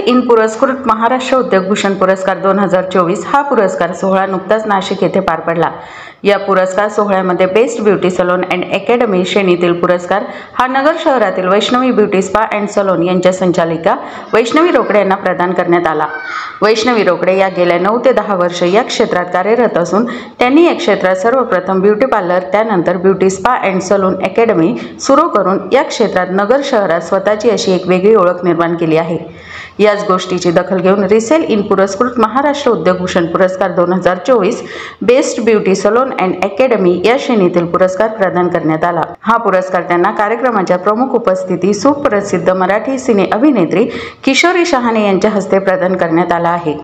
In पुरस्कृत महाराष्ट्र उद्योगभूषण पुरस्कार 2024 हा पुरस्कार सोहळा नुकताच नाशिक येथे पार पडला। या पुरस्कार सोहळ्यामध्ये best beauty salon and academy श्रेणीतील पुरस्कार हा नगर शहरातील Vaishnavi beauty spa and salon यांच्या संचालिका वैष्णवी रोकडे यांना प्रदान करण्यात आला। वैष्णवी रोकडे या गेल्या 9 ते 10 वर्ष या क्षेत्रात कार्यरत असून त्यांनी या क्षेत्रात सर्वप्रथम ब्युटी पार्लर, त्यानंतर beauty spa and salon academy सुरू करून या क्षेत्रात नगर शहरात स्वतःची अशी एक वेगळी ओळख निर्माण केली आहे। याच गोष्टीची दखल घेऊन रिसेल इन पुरस्कृत महाराष्ट्र उद्योगभूषण पुरस्कार 2024 best beauty salon and academy या श्रेणीतील पुरस्कार प्रदान करण्यात आला। हा पुरस्कार त्यांना कार्यक्रमाच्या प्रमुख उपस्थिती सुप्रसिद्ध मराठी सिने अभिनेत्री किशोरी शहाणे यांच्या हस्ते प्रदान करण्यात आला आहे।